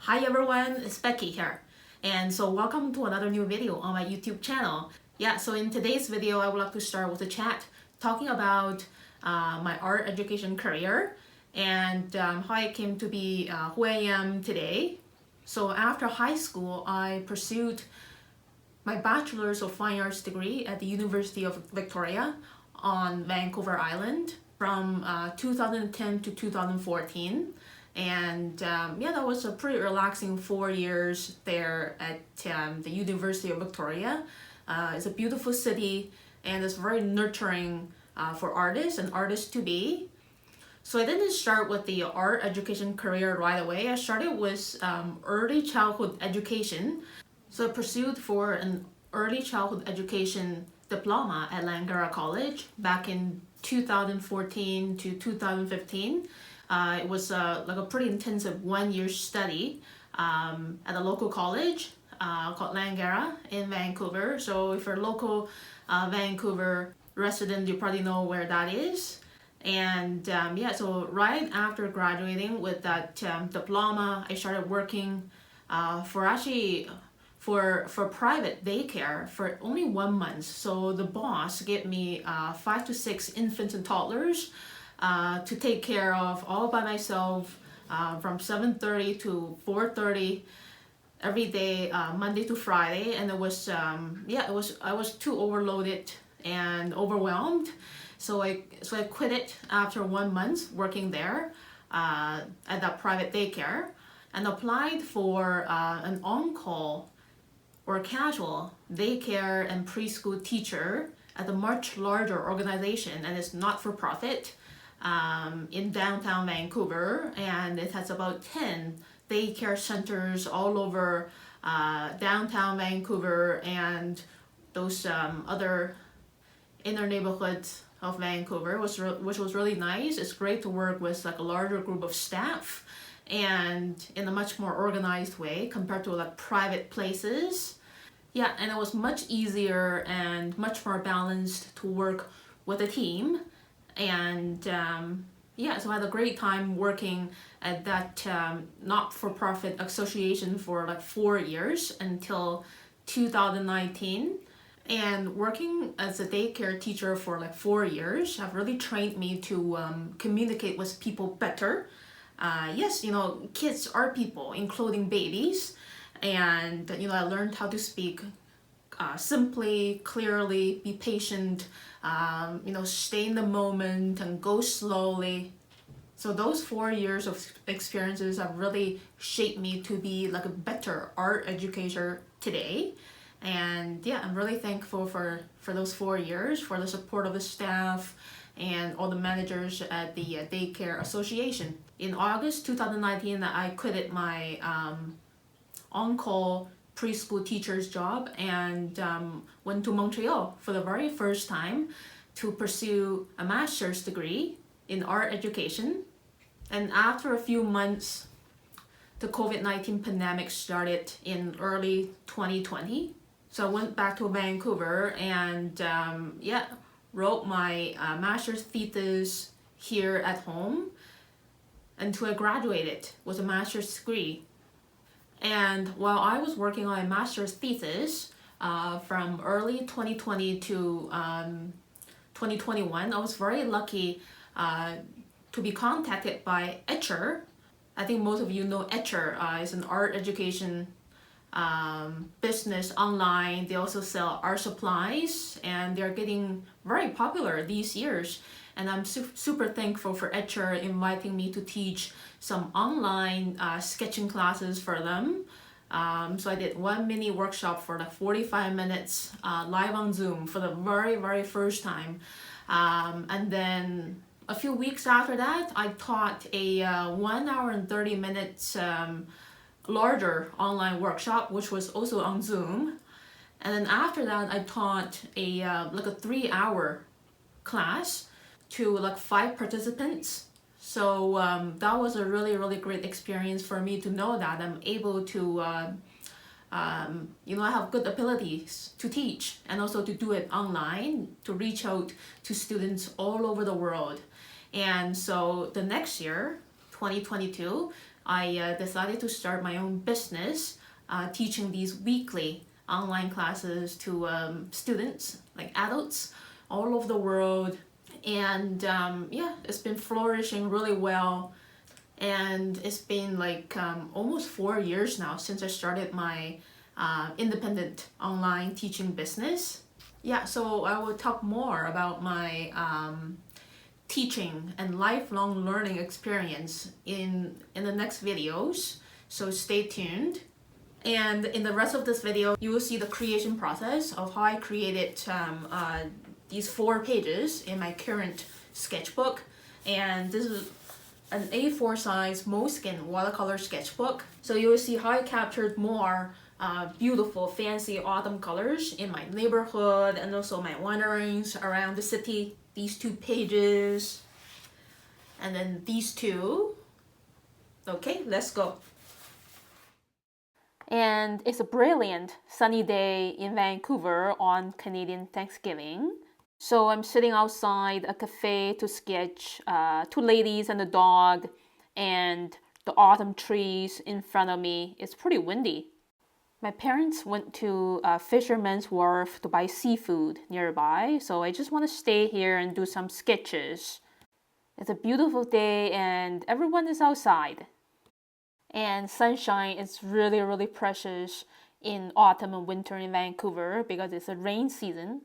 Hi everyone, it's Becky here. And so welcome to another new video on my YouTube channel. So in today's video, I would like to start with a chat talking about my art education career and how I came to be who I am today. So after high school, I pursued my Bachelor's of Fine Arts degree at the University of Victoria on Vancouver Island from 2010 to 2014. And that was a pretty relaxing 4 years there at the University of Victoria. It's a beautiful city and it's very nurturing for artists and artists to be. So I didn't start with the art education career right away. I started with early childhood education. So I pursued for an early childhood education diploma at Langara College back in 2014 to 2015. It was like a pretty intensive 1 year study at a local college called Langara in Vancouver. So if you're a local Vancouver resident, you probably know where that is. And so right after graduating with that diploma, I started working for private daycare for only 1 month. So the boss gave me 5 to 6 infants and toddlers to take care of all by myself from 7:30 to 4:30 every day, Monday to Friday. And I was too overloaded and overwhelmed. So I quit it after 1 month working there at that private daycare and applied for an on-call or casual daycare and preschool teacher at a much larger organization, and it's not for profit in downtown Vancouver, and it has about 10 daycare centers all over downtown Vancouver and those other inner neighborhoods of Vancouver, which was really nice. It's great to work with like a larger group of staff and in a much more organized way compared to like private places. And it was much easier and much more balanced to work with a team. And so I had a great time working at that not-for-profit association for like 4 years until 2019. And working as a daycare teacher for like 4 years have really trained me to communicate with people better. Kids are people, including babies. And I learned how to speak simply, clearly, be patient, stay in the moment and go slowly. So those 4 years of experiences have really shaped me to be like a better art educator today. And I'm really thankful for those 4 years, for the support of the staff and all the managers at the daycare association. In August 2019, I quitted my on-call preschool teacher's job and went to Montreal for the very first time to pursue a master's degree in art education. And after a few months, the COVID-19 pandemic started in early 2020. So I went back to Vancouver and wrote my master's thesis here at home until I graduated with a master's degree. And while I was working on a master's thesis from early 2020 to 2021, I was very lucky to be contacted by Etcher. I think most of you know Etcher is an art education business online. They also sell art supplies and they're getting very popular these years. And I'm super thankful for Etcher inviting me to teach some online sketching classes for them. So I did one mini workshop for like 45 minutes live on Zoom for the very, very first time. And then a few weeks after that, I taught a 1 hour and 30 minutes larger online workshop, which was also on Zoom. And then after that, I taught a 3-hour class to like 5 participants. So that was a really, really great experience for me to know that I'm able to, I have good abilities to teach and also to do it online, to reach out to students all over the world. And so the next year, 2022, I decided to start my own business, teaching these weekly online classes to students, like adults, all over the world. And yeah, it's been flourishing really well. And it's been like almost 4 years now since I started my independent online teaching business. Yeah, so I will talk more about my teaching and lifelong learning experience in the next videos, so stay tuned. And in the rest of this video, you will see the creation process of how I created these 4 pages in my current sketchbook. And this is an A4 size Moleskine Watercolor Sketchbook. So you will see how I captured more beautiful, fancy autumn colors in my neighborhood and also my wanderings around the city. These 2 pages, and then these 2. Okay, let's go. And it's a brilliant sunny day in Vancouver on Canadian Thanksgiving. So I'm sitting outside a cafe to sketch 2 ladies and a dog and the autumn trees in front of me. It's pretty windy. My parents went to Fisherman's Wharf to buy seafood nearby, so I just want to stay here and do some sketches. It's a beautiful day and everyone is outside. And sunshine is really, really precious in autumn and winter in Vancouver because it's a rain season.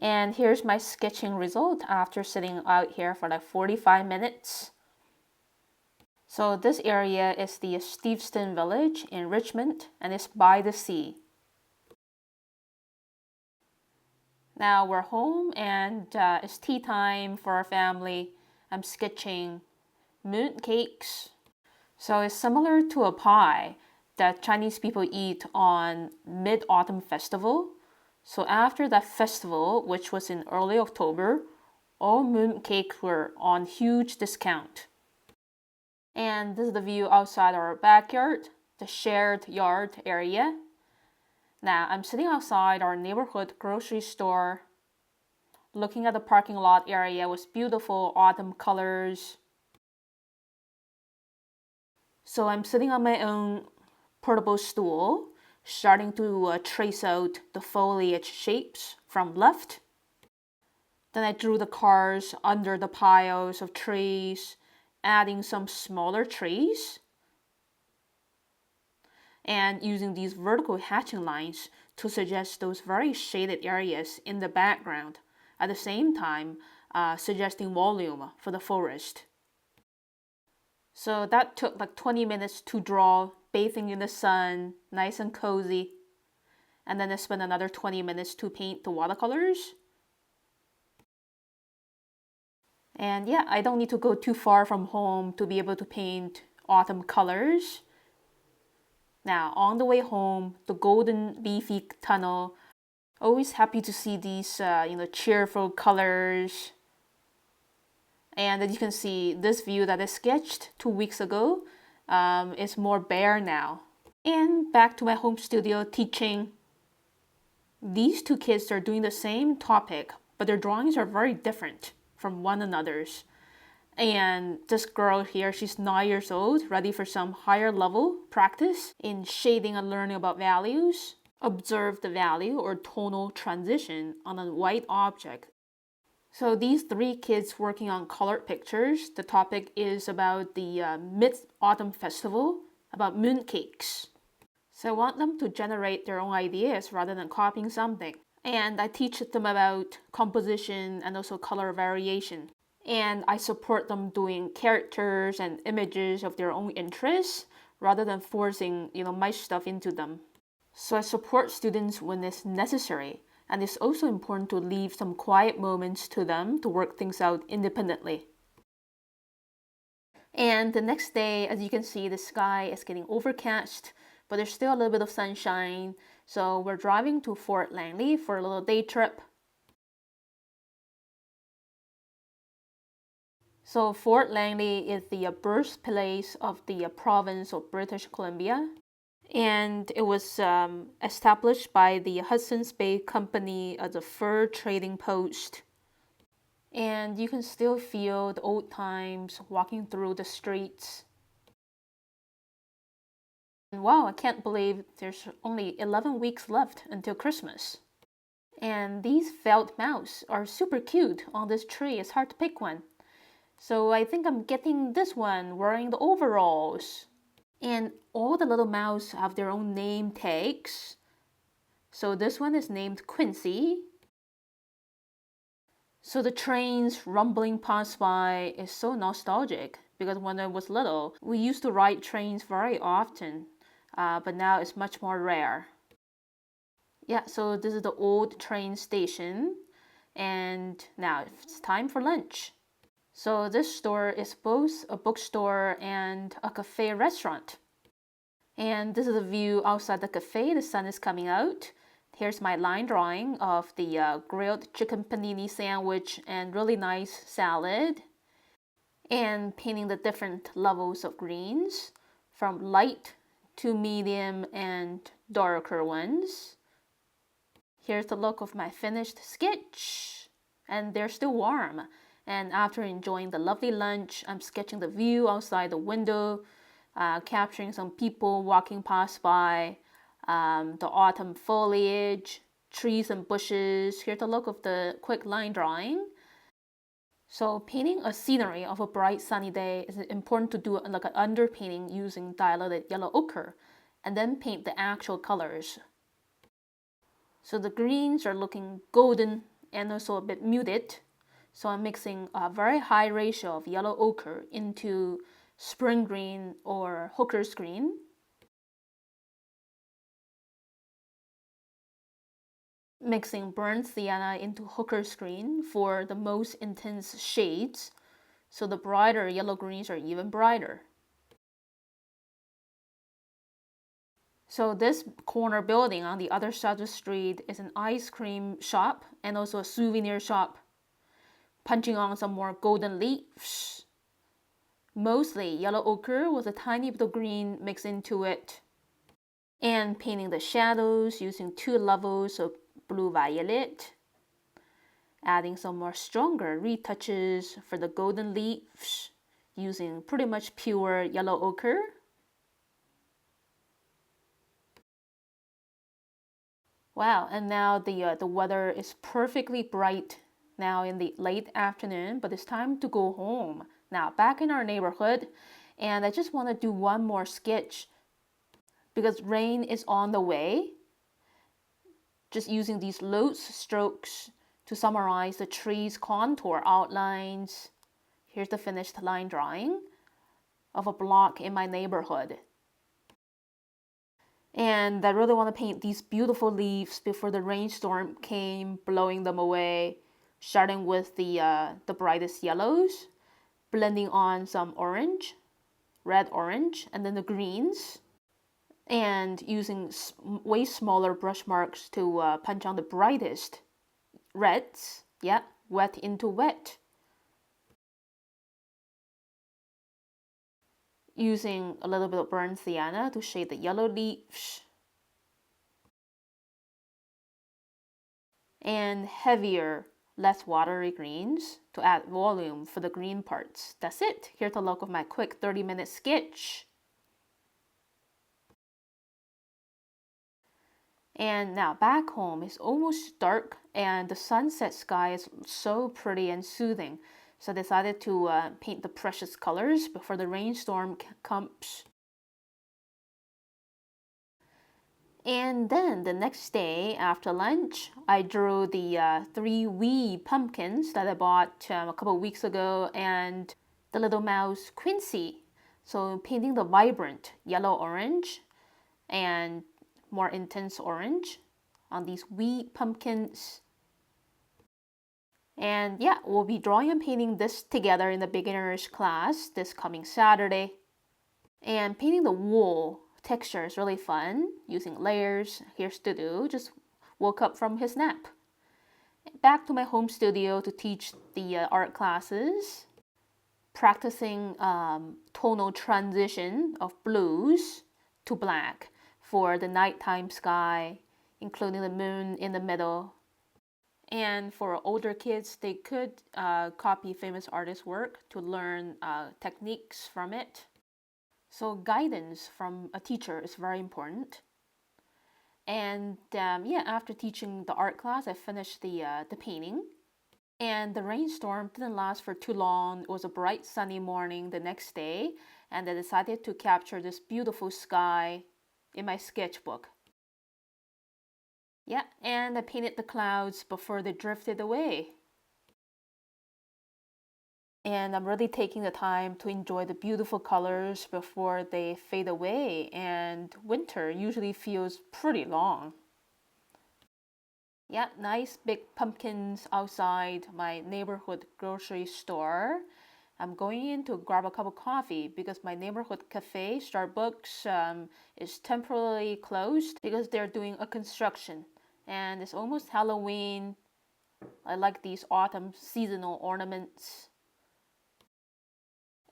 And here's my sketching result after sitting out here for like 45 minutes. So this area is the Steveston Village in Richmond, and it's by the sea. Now we're home and it's tea time for our family. I'm sketching moon cakes. So it's similar to a pie that Chinese people eat on Mid-Autumn Festival. So after that festival, which was in early October, all moon cakes were on huge discount. And this is the view outside our backyard, the shared yard area. Now I'm sitting outside our neighborhood grocery store, looking at the parking lot area with beautiful autumn colors. So I'm sitting on my own portable stool, starting to trace out the foliage shapes from left. Then I drew the cars under the piles of trees, adding some smaller trees. And using these vertical hatching lines to suggest those very shaded areas in the background, at the same time suggesting volume for the forest. So that took like 20 minutes to draw, bathing in the sun, nice and cozy. And then I spent another 20 minutes to paint the watercolors. And yeah, I don't need to go too far from home to be able to paint autumn colors. Now, on the way home, the golden leafy tunnel, always happy to see these cheerful colors. And as you can see, this view that I sketched 2 weeks ago is more bare now. And back to my home studio teaching. These 2 kids are doing the same topic, but their drawings are very different from one another's. And this girl here, she's 9 years old, ready for some higher level practice in shading and learning about values. Observe the value or tonal transition on a white object. So these 3 kids working on colored pictures. The topic is about the Mid-Autumn Festival, about mooncakes. So I want them to generate their own ideas rather than copying something. And I teach them about composition and also color variation. And I support them doing characters and images of their own interests rather than forcing, my stuff into them. So I support students when it's necessary. And it's also important to leave some quiet moments to them to work things out independently. And the next day, as you can see, the sky is getting overcast, but there's still a little bit of sunshine. So we're driving to Fort Langley for a little day trip. So Fort Langley is the birthplace of the province of British Columbia. And it was established by the Hudson's Bay Company as a fur trading post. And you can still feel the old times walking through the streets. Wow, I can't believe there's only 11 weeks left until Christmas. And these felt mouse are super cute on this tree. It's hard to pick one. So I think I'm getting this one wearing the overalls. And all the little mouse have their own name tags. So this one is named Quincy. So the trains rumbling past by is so nostalgic because when I was little, we used to ride trains very often, but now it's much more rare. Yeah, so this is the old train station, and now it's time for lunch. So this store is both a bookstore and a cafe restaurant. And this is the view outside the cafe. The sun is coming out. Here's my line drawing of the grilled chicken panini sandwich and really nice salad. And painting the different levels of greens from light to medium and darker ones. Here's the look of my finished sketch. And they're still warm. And after enjoying the lovely lunch, I'm sketching the view outside the window, capturing some people walking past by, the autumn foliage, trees and bushes. Here's the look of the quick line drawing. So painting a scenery of a bright sunny day is important to do like an underpainting using diluted yellow ochre, and then paint the actual colors. So the greens are looking golden and also a bit muted. So I'm mixing a very high ratio of yellow ochre into spring green or hooker's green. Mixing burnt sienna into hooker's green for the most intense shades. So the brighter yellow greens are even brighter. So this corner building on the other side of the street is an ice cream shop and also a souvenir shop. Punching on some more golden leaves. Mostly yellow ochre with a tiny bit of green mixed into it. And painting the shadows using 2 levels of blue violet. Adding some more stronger retouches for the golden leaves using pretty much pure yellow ochre. Wow, and now the weather is perfectly bright now in the late afternoon, but it's time to go home. Now back in our neighborhood, and I just want to do one more sketch because rain is on the way. Just using these loose strokes to summarize the tree's contour outlines. Here's the finished line drawing of a block in my neighborhood. And I really want to paint these beautiful leaves before the rainstorm came, blowing them away, starting with the brightest yellows, blending on some orange, red orange, and then the greens, and using way smaller brush marks to punch on the brightest reds. Yeah, wet into wet. Using a little bit of burnt sienna to shade the yellow leaves. And heavier, less watery greens to add volume for the green parts. That's it. Here's a look of my quick 30-minute sketch. And now back home, it's almost dark and the sunset sky is so pretty and soothing. So I decided to paint the precious colors before the rainstorm comes. And then the next day after lunch, I drew the 3 wee pumpkins that I bought a couple of weeks ago and the little mouse Quincy. So painting the vibrant yellow-orange and more intense orange on these wee pumpkins. And yeah, we'll be drawing and painting this together in the beginners class this coming Saturday. And painting the wool texture is really fun, using layers. Here's to do, just woke up from his nap. Back to my home studio to teach the art classes. Practicing tonal transition of blues to black for the nighttime sky, including the moon in the middle. And for older kids, they could copy famous artists' work to learn techniques from it. So guidance from a teacher is very important. And yeah, after teaching the art class, I finished the painting. And the rainstorm didn't last for too long. It was a bright sunny morning the next day, and I decided to capture this beautiful sky in my sketchbook. Yeah, and I painted the clouds before they drifted away. And I'm really taking the time to enjoy the beautiful colors before they fade away, and winter usually feels pretty long. Yeah, nice big pumpkins outside my neighborhood grocery store. I'm going in to grab a cup of coffee because my neighborhood cafe, Starbucks, is temporarily closed because they're doing a construction. And it's almost Halloween. I like these autumn seasonal ornaments.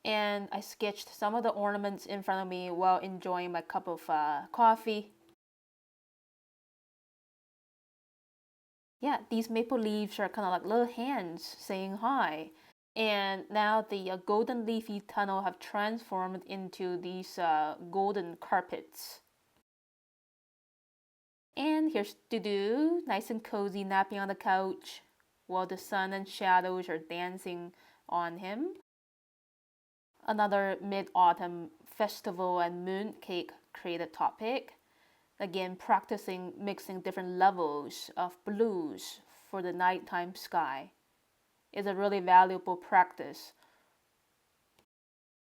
And I sketched some of the ornaments in front of me while enjoying my cup of coffee. Yeah, these maple leaves are kind of like little hands saying hi. And now the golden leafy tunnel have transformed into these golden carpets. And here's Dudu, nice and cozy, napping on the couch, while the sun and shadows are dancing on him. Another mid-autumn festival and mooncake created topic. Again, practicing mixing different levels of blues for the nighttime sky is a really valuable practice.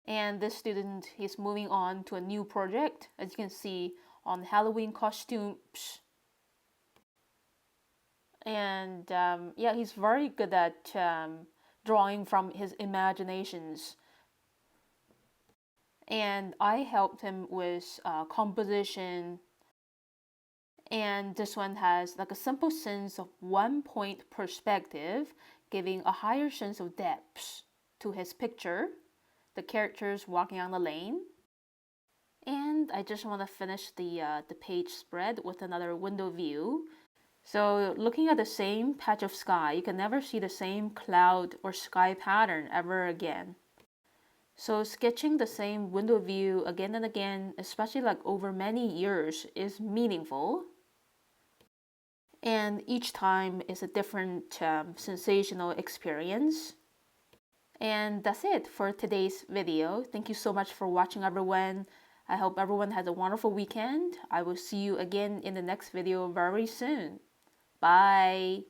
And this student is moving on to a new project, as you can see, on Halloween costumes. And yeah, he's very good at drawing from his imaginations. And I helped him with composition. And this one has like a simple sense of one point perspective, giving a higher sense of depth to his picture, the characters walking on the lane. And I just want to finish the page spread with another window view. So looking at the same patch of sky, you can never see the same cloud or sky pattern ever again. So sketching the same window view again and again, especially like over many years, is meaningful. And each time is a different sensational experience. And that's it for today's video. Thank you so much for watching, everyone. I hope everyone has a wonderful weekend. I will see you again in the next video very soon. Bye.